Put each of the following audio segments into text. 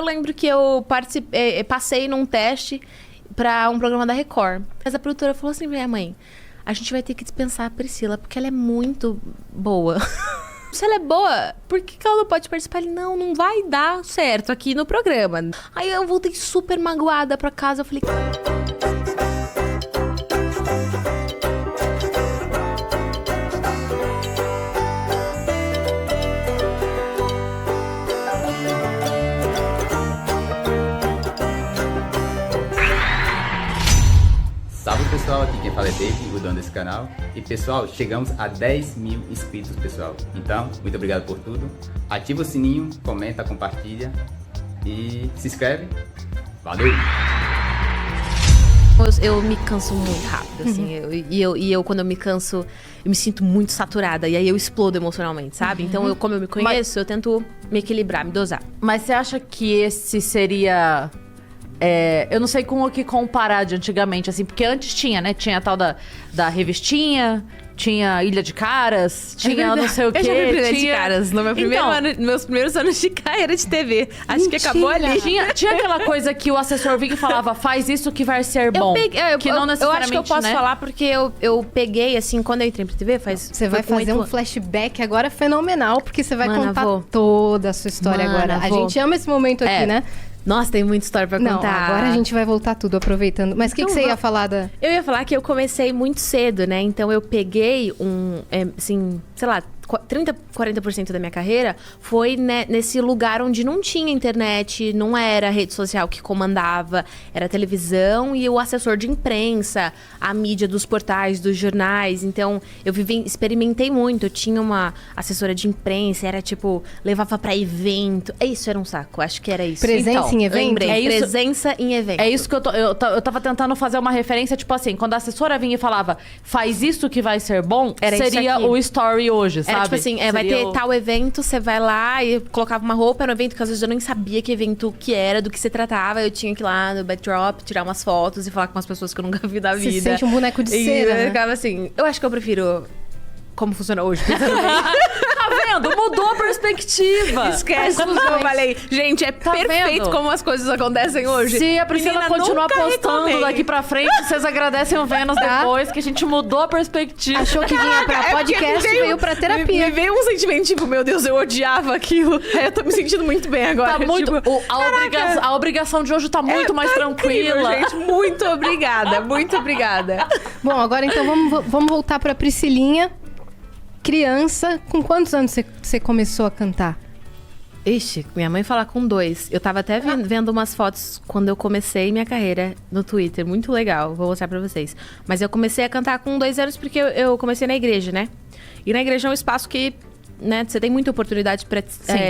Eu lembro que eu passei num teste pra um programa da Record. Mas a produtora falou assim, minha mãe, a gente vai ter que dispensar a Priscila, porque ela é muito boa. Se ela é boa, por que ela não pode participar? Ele, não vai dar certo aqui no programa. Aí eu voltei super magoada pra casa, eu falei... Salve pessoal, aqui quem fala é David, o dono desse canal. E pessoal, chegamos a 10 mil inscritos, pessoal. Então, muito obrigado por tudo. Ativa o sininho, comenta, compartilha e se inscreve. Valeu! Eu me canso muito rápido, assim. Eu, quando eu me canso, eu me sinto muito saturada. E aí eu explodo emocionalmente, sabe? Então, como eu me conheço, eu tento me equilibrar, me dosar. Mas você acha que esse seria... eu não sei com o que comparar de antigamente, assim, porque antes tinha, né? Tinha a tal da revistinha, tinha Ilha de Caras, tinha não sei o quê. Eu já vi Ilha de tinha... Caras no meu meus primeiros anos de carreira de TV. Acho que acabou ali. Tinha aquela coisa que o assessor vinha e falava, faz isso que vai ser bom. Que não necessariamente, eu acho que eu posso né? falar porque eu peguei, assim, quando eu entrei pra TV, Você vai fazer um flashback agora fenomenal, porque você vai contar vou. toda a sua história agora. A gente ama esse momento aqui, né? Nossa, tem muita história pra contar. Não, agora a gente vai voltar tudo, aproveitando. Mas o que você ia falar da... Eu ia falar que eu comecei muito cedo, né? Então eu peguei assim, sei lá, 30, 40% da minha carreira foi nesse lugar onde não tinha internet, não era rede social que comandava, era televisão e o assessor de imprensa, a mídia dos portais, dos jornais. Então, eu experimentei muito. Eu tinha uma assessora de imprensa, era tipo, levava pra evento. Isso era um saco, acho que era isso. Presença em evento? Lembrei, presença em evento. É isso que eu tava tentando fazer uma referência, tipo assim, quando a assessora vinha e falava, faz isso que vai ser bom, seria o story hoje, sabe? Era tipo assim, vai ter tal evento, você vai lá e colocava uma roupa no evento, que às vezes eu nem sabia que evento que era, do que se tratava. Eu tinha que ir lá no backdrop, tirar umas fotos e falar com umas pessoas que eu nunca vi da vida. Você sente um boneco de cera, né? Eu ficava assim, eu acho que eu prefiro como funciona hoje, pensando bem. Tá vendo? Mudou a perspectiva. Esquece como eu falei. Gente, é perfeito vendo? como as coisas acontecem hoje. Se a Priscila continuar postando daqui pra frente, vocês agradecem o Vênus depois, que a gente mudou a perspectiva. Achou que vinha pra podcast e veio pra terapia. Me veio um sentimento tipo, meu Deus, eu odiava aquilo. Eu tô me sentindo muito bem agora. Tá muito, tipo, a obrigação de hoje tá muito mais tranquila. Incrível, gente. Muito obrigada, muito obrigada. Bom, agora então vamos voltar pra Priscilinha. Criança, com quantos anos você começou a cantar? Ixi, minha mãe fala com 2. Eu tava até vendo umas fotos quando eu comecei minha carreira no Twitter. Muito legal, vou mostrar pra vocês. Mas eu comecei a cantar com 2 anos porque eu comecei na igreja, né? E na igreja é um espaço que, né, você tem muita oportunidade pra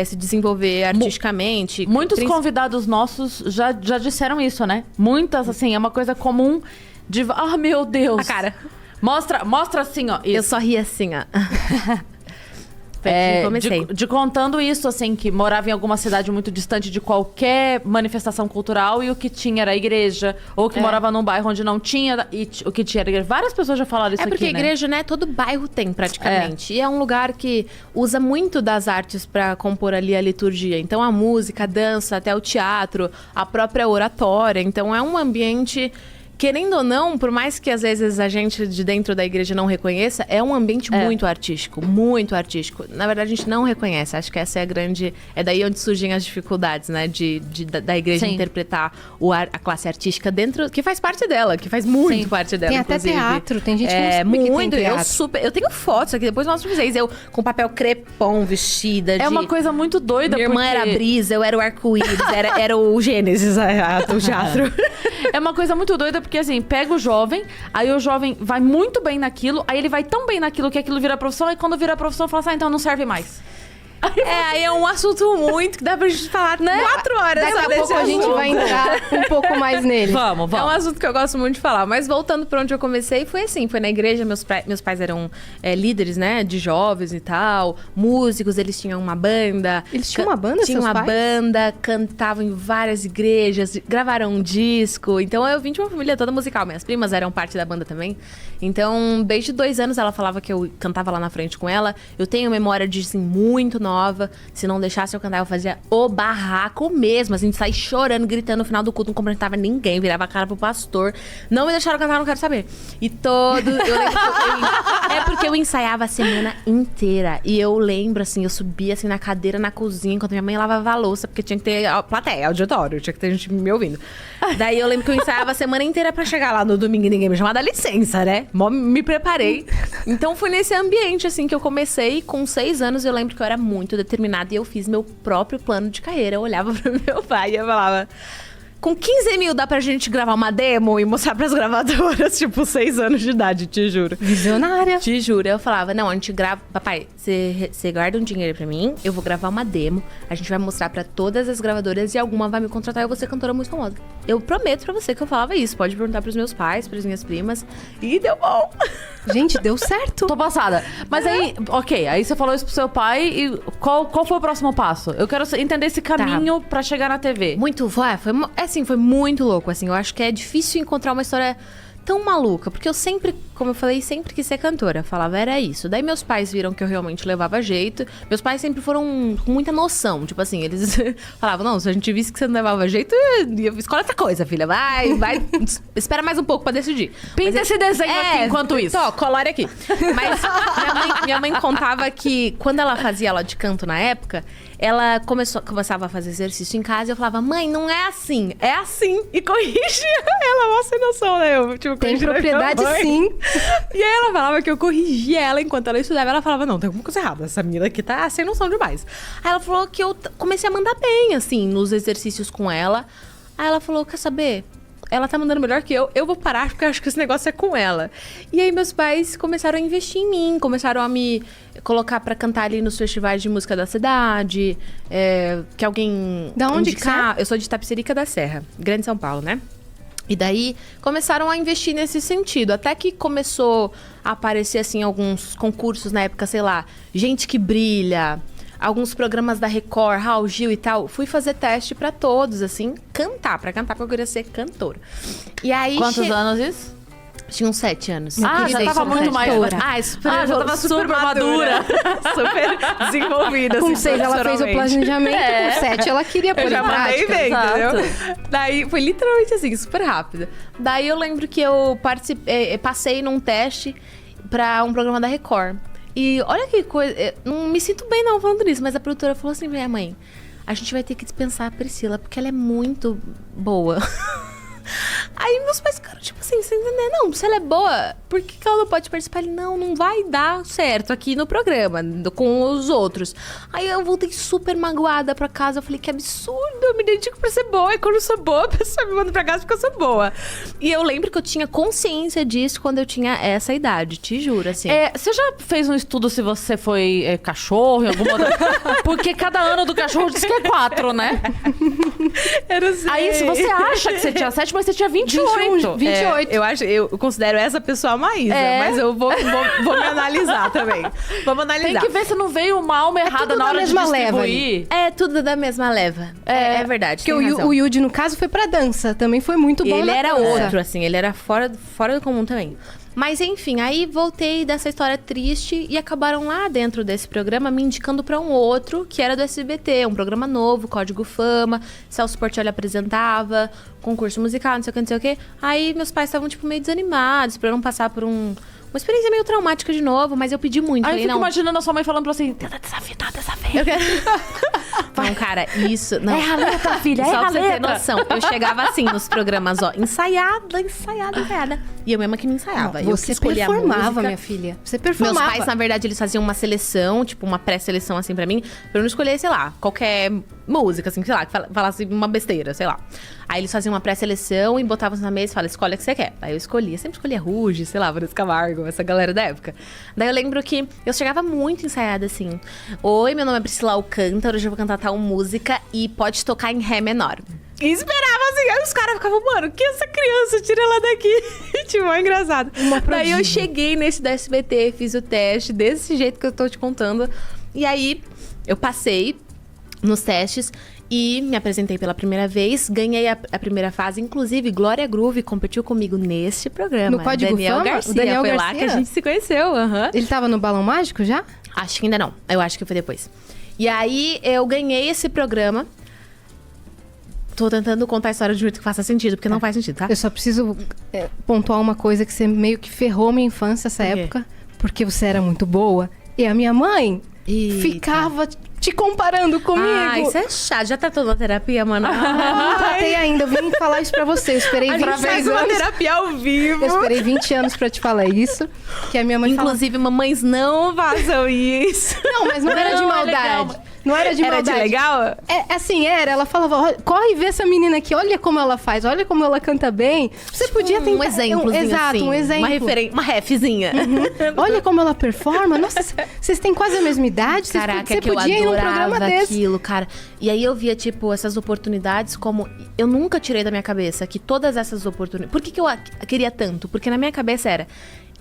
se desenvolver artisticamente. Muitos convidados nossos já disseram isso, né? Muitas, assim, é uma coisa comum de... Ah, meu Deus! A cara. Mostra assim, ó. Isso. Eu só ri assim, ó. Comecei. De contando isso, assim, que morava em alguma cidade muito distante de qualquer manifestação cultural e o que tinha era a igreja, ou que morava num bairro onde não tinha, e o que tinha era a igreja. Várias pessoas já falaram isso aqui, porque a igreja, né, todo bairro tem praticamente. E é um lugar que usa muito das artes pra compor ali a liturgia. Então a música, a dança, até o teatro, a própria oratória. Então é um ambiente... Querendo ou não, por mais que às vezes a gente de dentro da igreja não reconheça, é um ambiente muito artístico, muito artístico. Na verdade, a gente não reconhece. Acho que essa é a grande... É daí onde surgem as dificuldades, né? Da igreja interpretar a classe artística dentro... Que faz parte dela, que faz muito parte dela, tem inclusive. Tem até teatro, tem gente que não sabe que tem teatro. Eu tenho fotos aqui, depois mostro pra vocês. Eu com papel crepom, vestida É uma coisa muito doida, Minha irmã era a Brisa, eu era o arco-íris, era o Gênesis, o teatro. É uma coisa muito doida, porque assim, pega o jovem, aí o jovem vai muito bem naquilo, aí ele vai tão bem naquilo que aquilo vira profissão, e quando vira profissão, fala assim, então não serve mais. Aí é um assunto muito que dá pra gente falar, né? 4 horas. Daqui a pouco a gente vai entrar um pouco mais nele. Vamos. É um assunto que eu gosto muito de falar. Mas voltando pra onde eu comecei, foi assim. Foi na igreja, meus pais eram líderes, né? De jovens e tal. Músicos, eles tinham uma banda. Eles tinham uma banda, Tinham seus uma pais? banda, cantavam em várias igrejas, gravaram um disco. Então eu vim de uma família toda musical. Minhas primas eram parte da banda também. Então, desde 2 anos ela falava que eu cantava lá na frente com ela. Eu tenho memória de, assim, muito nova. nova. Se não deixasse eu cantar, eu fazia o barraco mesmo. Assim, de sair chorando, gritando no final do culto, não cumprimentava ninguém, virava a cara pro pastor. Não me deixaram cantar, não quero saber. E todo... Eu lembro é porque eu ensaiava a semana inteira. E eu lembro, assim, eu subia assim na cadeira na cozinha, enquanto minha mãe lavava a louça, porque tinha que ter plateia, auditório, tinha que ter gente me ouvindo. Daí eu lembro que eu ensaiava a semana inteira pra chegar lá no domingo e ninguém me chamar, dá licença, né? Me preparei. Então foi nesse ambiente, assim, que eu comecei. Com 6 anos, eu lembro que eu era muito determinada e eu fiz meu próprio plano de carreira. Eu olhava pro meu pai e eu falava... Com 15 mil dá pra gente gravar uma demo e mostrar pras gravadoras, tipo, 6 anos de idade, te juro. Visionária. Te juro. Eu falava, não, a gente grava... Papai, você guarda um dinheiro pra mim, eu vou gravar uma demo, a gente vai mostrar pra todas as gravadoras e alguma vai me contratar e eu vou ser cantora muito famosa. Eu prometo pra você que eu falava isso. Pode perguntar pros meus pais, pras minhas primas. E deu bom. Gente, deu certo. Tô passada. Mas aí, ok, aí você falou isso pro seu pai e qual foi o próximo passo? Eu quero entender esse caminho pra chegar na TV. Foi muito louco, assim. Eu acho que é difícil encontrar uma história tão maluca. Porque eu sempre, como eu falei, sempre quis ser cantora. Falava, era isso. Daí meus pais viram que eu realmente levava jeito. Meus pais sempre foram com muita noção. Tipo assim, eles falavam, não, se a gente visse que você não levava jeito, escolhe outra coisa, filha. Vai, espera mais um pouco pra decidir. Pinta esse desenho aqui enquanto isso. Tô, colore aqui. Mas minha mãe contava que quando ela fazia aula de canto na época, ela começava a fazer exercício em casa e eu falava, mãe, não é assim, é assim. E corrigia ela, mó sem noção, né? Eu, tipo, Tem propriedade, sim. E aí ela falava que eu corrigia ela enquanto ela estudava. Ela falava, não, tem alguma coisa errada. Essa menina aqui tá sem noção demais. Aí ela falou que eu comecei a mandar bem, assim, nos exercícios com ela. Aí ela falou, quer saber? Ela tá mandando melhor que eu vou parar porque eu acho que esse negócio é com ela. E aí meus pais começaram a investir em mim, começaram a me colocar pra cantar ali nos festivais de música da cidade, que alguém Da onde indicar. que Eu sou de Tapicerica da Serra, Grande São Paulo, né? E daí começaram a investir nesse sentido, até que começou a aparecer assim alguns concursos na época, sei lá, Gente que Brilha, alguns programas da Record, Raul Gil e tal. Fui fazer teste pra todos, assim, pra cantar, porque eu queria ser cantora. E aí Quantos anos isso? Tinha uns 7 anos. Já tava muito mais... já tava super madura. Super desenvolvida. Com assim, 6 ela fez o profissionalmente. planejamento, com 7 ela queria pôr Eu em já mandei prática. bem, Exato. entendeu? Daí foi literalmente assim, super rápido. Daí eu lembro que eu passei num teste pra um programa da Record. E olha que coisa, eu não me sinto bem não falando isso, mas a produtora falou assim, minha mãe, a gente vai ter que dispensar a Priscila, porque ela é muito boa. Aí meus pais ficaram tipo assim, você entendeu? Não, se ela é boa, por que ela não pode participar? Ele, não vai dar certo aqui no programa, com os outros. Aí eu voltei super magoada pra casa, eu falei, que absurdo, eu me dedico pra ser boa, e quando eu sou boa, a pessoa me manda pra casa porque eu sou boa. E eu lembro que eu tinha consciência disso quando eu tinha essa idade, te juro, assim. Você já fez um estudo se você foi cachorro em alguma outra... Porque cada ano do cachorro diz que é 4, né? Eu não sei. Aí se você acha que você tinha 7, mas você tinha 28. 28. Eu considero essa pessoa a Maísa, mas eu vou me analisar também. Vamos analisar. Tem que ver se não veio uma alma errada tudo na da hora de mesma leva distribuir. É tudo da mesma leva. É verdade. Porque tem razão. o Yudi, no caso, foi pra dança. Também foi muito bom Ele na era dança. outro, assim, ele era fora do comum também. Mas enfim, aí voltei dessa história triste e acabaram lá dentro desse programa me indicando pra um outro, que era do SBT, um programa novo, Código Fama, Celso Portiolli apresentava, concurso musical, não sei o que. Aí meus pais estavam, tipo, meio desanimados pra eu não passar por uma experiência meio traumática de novo, mas eu pedi muito. Aí eu falei, fico não, imaginando a sua mãe falando pra você, tenta desafinar dessa vez. eu quero... Não, cara, isso... Não. É a letra, filha, Só é a pra você ter letra. noção, eu chegava assim nos programas, ó, ensaiada. E eu mesma que me ensaiava. Eu que Você escolhia a performava, música. minha filha. Você Meus performava. pais, na verdade, eles faziam uma seleção, tipo, uma pré-seleção, assim, pra mim, pra eu não escolher, sei lá, qualquer música, assim, sei lá, que falasse uma besteira, sei lá. Aí eles faziam uma pré-seleção e botavam na mesa e falavam, escolhe a que você quer. Aí eu escolhia, sempre escolhia Ruge, sei lá, Vanessa Camargo, essa galera da época. Daí eu lembro que eu chegava muito ensaiada, assim. Oi, meu nome é Priscila Alcântara, hoje eu vou cantar tal música e pode tocar em Ré menor. E esperava assim, aí os caras ficavam, mano, que essa criança? Tira ela daqui. Tipo, é engraçado. Daí eu cheguei nesse da SBT, fiz o teste desse jeito que eu tô te contando. E aí eu passei nos testes e me apresentei pela primeira vez, ganhei a primeira fase. Inclusive, Glória Groove competiu comigo nesse programa. No Código Daniel Fama? Garcia, O Daniel foi lá Garcia? que a gente se conheceu. Ele tava no Balão Mágico já? Acho que ainda não. Eu acho que foi depois. E aí eu ganhei esse programa. Tô tentando contar a história de um jeito que faça sentido, porque não faz sentido, tá? Eu só preciso pontuar uma coisa que você meio que ferrou minha infância essa Por quê? época. Porque você era muito boa. E a minha mãe Eita. ficava te comparando comigo. Ah, isso é chato. Já tratou na terapia, mano? Eu não tratei ainda, eu vim falar isso pra você. Eu esperei A 20 gente faz uma anos. terapia ao vivo. Eu esperei 20 anos pra te falar isso. Que a minha mãe Inclusive, mamães não façam isso. Não, mas não era de Não, é maldade. legal. Não era de Era maldade. de legal? É, assim, era. Ela falava, "Olha, corre ver essa menina aqui, olha como ela faz, olha como ela canta bem. Você podia tentar... Um exemplozinho, exato, assim. um exemplo. Uma refzinha. Olha como ela performa. Nossa, vocês têm quase a mesma idade. Caraca, você que eu podia ir num programa adorava desse. aquilo, cara. E aí eu via, tipo, essas oportunidades como... Eu nunca tirei da minha cabeça que todas essas oportunidades... Por que eu queria tanto? Porque na minha cabeça era...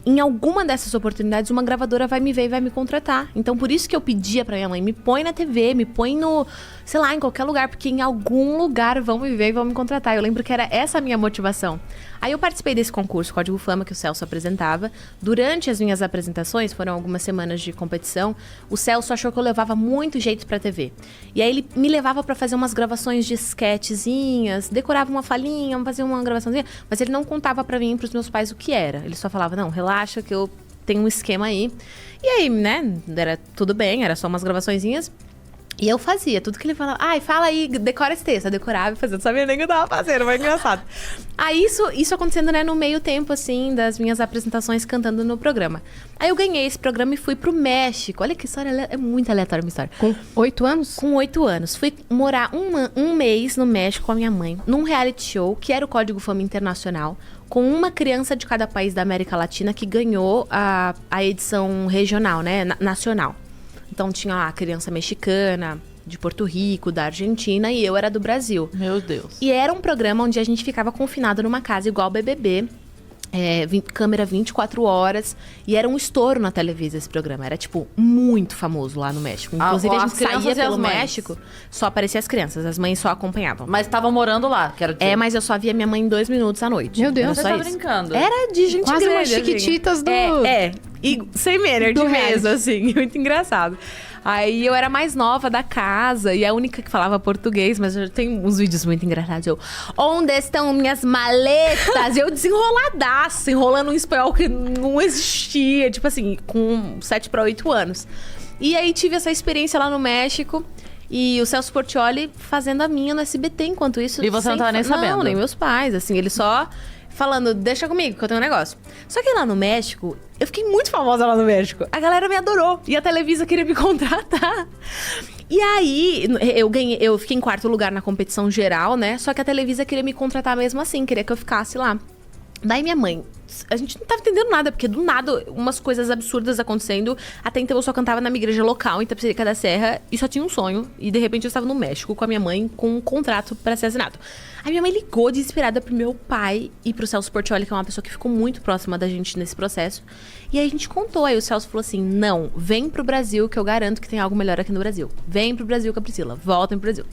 Em alguma dessas oportunidades, uma gravadora vai me ver e vai me contratar. Então, por isso que eu pedia pra minha mãe, me põe na TV, me põe no... Sei lá, em qualquer lugar, porque em algum lugar vão me ver e vão me contratar. Eu lembro que era essa a minha motivação. Aí eu participei desse concurso, Código Fama, que o Celso apresentava. Durante as minhas apresentações, foram algumas semanas de competição, o Celso achou que eu levava muito jeito pra TV. E aí ele me levava pra fazer umas gravações de sketchzinhas, decorava uma falinha, fazia uma gravaçãozinha, mas ele não contava pra mim e pros meus pais o que era. Ele só falava, não, relaxa que eu tenho um esquema aí. E aí, né, era tudo bem, era só umas gravaçõezinhas. E eu fazia tudo que ele falava. Ai, fala aí, decora esse texto. Eu decorava e fazia. Não sabia nem o que eu tava fazendo, foi engraçado. Aí isso acontecendo, né, no meio tempo, assim, das minhas apresentações cantando no programa. Aí eu ganhei esse programa e fui pro México. Olha que história, é muito aleatória a minha história. Com 8 anos? Com 8 anos. Fui morar um mês no México com a minha mãe, num reality show, que era o Código Fama Internacional, com uma criança de cada país da América Latina que ganhou a edição regional, né, nacional. Então tinha lá a criança mexicana, de Porto Rico, da Argentina, e eu era do Brasil. Meu Deus. E era um programa onde a gente ficava confinado numa casa igual ao BBB. Câmera 24 horas. E era um estouro na televisão esse programa. Era, tipo, muito famoso lá no México. Inclusive, a as gente crianças saía e as pelo mães. México, só aparecia as crianças. As mães só acompanhavam. Mas estavam morando lá, quero dizer. Mas eu só via minha mãe em 2 minutos à noite. Meu Deus. Era Você só tá isso. brincando. Era de gente Quase grande, umas assim. Chiquititas do... E sem energy do mesmo, reality. assim. Muito engraçado. Aí eu era mais nova da casa e a única que falava português, mas eu tenho uns vídeos muito engraçados. Eu, onde estão minhas maletas? E eu desenroladaço, enrolando um espanhol que não existia. Tipo assim, com 7 para 8 anos. E aí tive essa experiência lá no México. E o Celso Portiolli fazendo a minha no SBT enquanto isso. E você não tava nem sabendo? Não, nem meus pais, assim, ele só falando, deixa comigo que eu tenho um negócio. Só que lá no México, eu fiquei muito famosa lá no México. A galera me adorou e a Televisa queria me contratar. E aí, eu fiquei em 4º lugar na competição geral, né? Só que a Televisa queria me contratar mesmo assim, queria que eu ficasse lá. Daí minha mãe, a gente não tava entendendo nada, porque do nada, umas coisas absurdas acontecendo. Até então eu só cantava na minha igreja local, em Itapecerica da Serra, e só tinha um sonho. E de repente eu estava no México com a minha mãe, com um contrato pra ser assinado. Aí minha mãe ligou desesperada pro meu pai e pro Celso Portiolli, que é uma pessoa que ficou muito próxima da gente nesse processo. E aí a gente contou, aí o Celso falou assim, não, vem pro Brasil que eu garanto que tem algo melhor aqui no Brasil. Vem pro Brasil com a Priscila, voltem pro Brasil.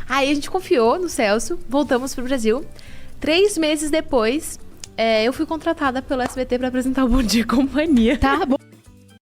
Aí a gente confiou no Celso, voltamos pro Brasil. 3 meses depois... eu fui contratada pelo SBT pra apresentar o Bom Dia e Companhia. Tá bom.